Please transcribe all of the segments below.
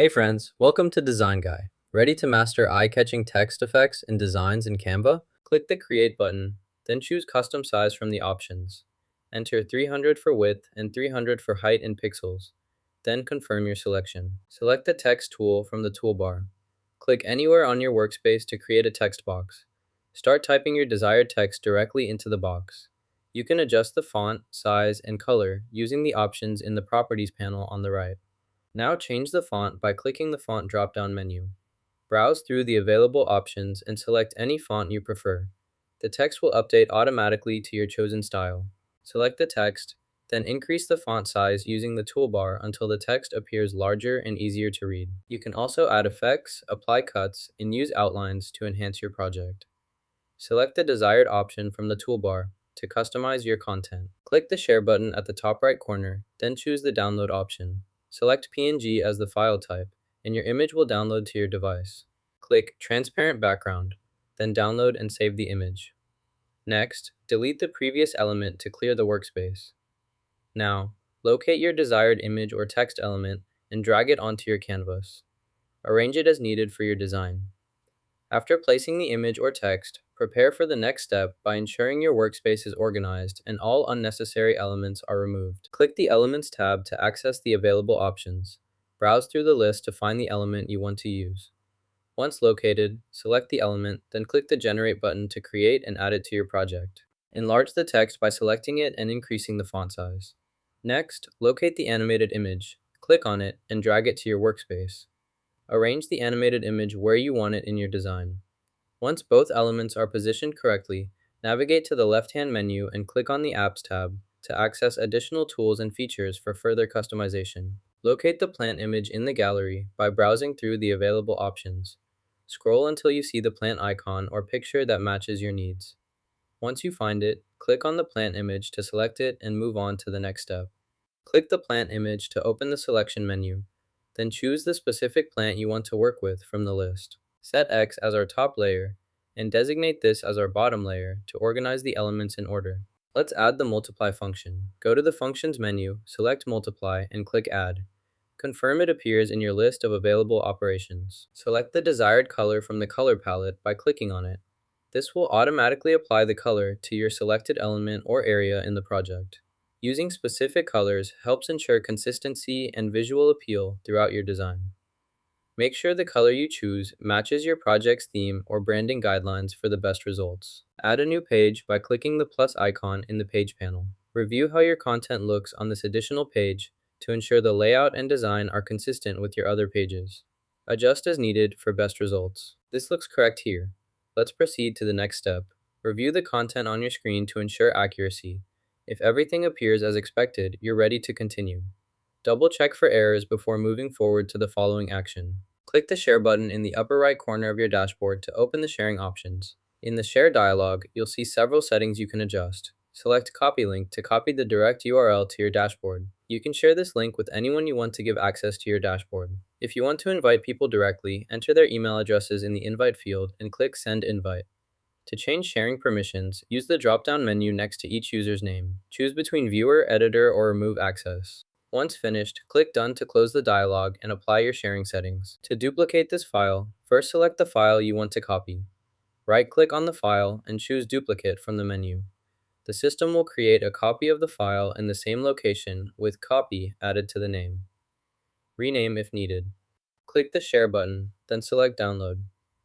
Hey friends, welcome to Design Guy. Ready to master eye-catching text effects and designs in Canva? Click the Create button, then choose Custom Size from the options. Enter 300 for width and 300 for height in pixels. Then confirm your selection. Select the Text tool from the toolbar. Click anywhere on your workspace to create a text box. Start typing your desired text directly into the box. You can adjust the font, size, and color using the options in the Properties panel on the right. Now change the font by clicking the Font drop-down menu. Browse through the available options and select any font you prefer. The text will update automatically to your chosen style. Select the text, then increase the font size using the toolbar until the text appears larger and easier to read. You can also add effects, apply cuts, and use outlines to enhance your project. Select the desired option from the toolbar to customize your content. Click the Share button at the top right corner, then choose the Download option. Select PNG as the file type, and your image will download to your device. Click Transparent Background, then download and save the image. Next, delete the previous element to clear the workspace. Now, locate your desired image or text element and drag it onto your canvas. Arrange it as needed for your design. After placing the image or text, prepare for the next step by ensuring your workspace is organized and all unnecessary elements are removed. Click the Elements tab to access the available options. Browse through the list to find the element you want to use. Once located, select the element, then click the Generate button to create and add it to your project. Enlarge the text by selecting it and increasing the font size. Next, locate the animated image. Click on it and drag it to your workspace. Arrange the animated image where you want it in your design. Once both elements are positioned correctly, navigate to the left-hand menu and click on the Apps tab to access additional tools and features for further customization. Locate the plant image in the gallery by browsing through the available options. Scroll until you see the plant icon or picture that matches your needs. Once you find it, click on the plant image to select it and move on to the next step. Click the plant image to open the selection menu. Then choose the specific plant you want to work with from the list. Set X as our top layer, and designate this as our bottom layer to organize the elements in order. Let's add the multiply function. Go to the Functions menu, select Multiply, and click Add. Confirm it appears in your list of available operations. Select the desired color from the color palette by clicking on it. This will automatically apply the color to your selected element or area in the project. Using specific colors helps ensure consistency and visual appeal throughout your design. Make sure the color you choose matches your project's theme or branding guidelines for the best results. Add a new page by clicking the plus icon in the page panel. Review how your content looks on this additional page to ensure the layout and design are consistent with your other pages. Adjust as needed for best results. This looks correct here. Let's proceed to the next step. Review the content on your screen to ensure accuracy. If everything appears as expected, you're ready to continue. Double check for errors before moving forward to the following action. Click the Share button in the upper right corner of your dashboard to open the sharing options. In the Share dialog, you'll see several settings you can adjust. Select Copy Link to copy the direct URL to your dashboard. You can share this link with anyone you want to give access to your dashboard. If you want to invite people directly, enter their email addresses in the Invite field and click Send Invite. To change sharing permissions, use the drop-down menu next to each user's name. Choose between Viewer, Editor, or Remove Access. Once finished, click Done to close the dialog and apply your sharing settings. To duplicate this file, first select the file you want to copy. Right-click on the file and choose Duplicate from the menu. The system will create a copy of the file in the same location with Copy added to the name. Rename if needed. Click the Share button, then select Download.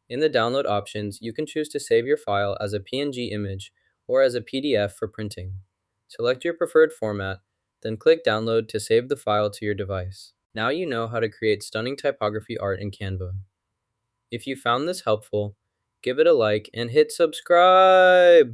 In the download options, you can choose to save your file as a PNG image or as a PDF for printing. Select your preferred format, then click Download to save the file to your device. Now you know how to create stunning typography art in Canva. If you found this helpful, give it a like and hit subscribe!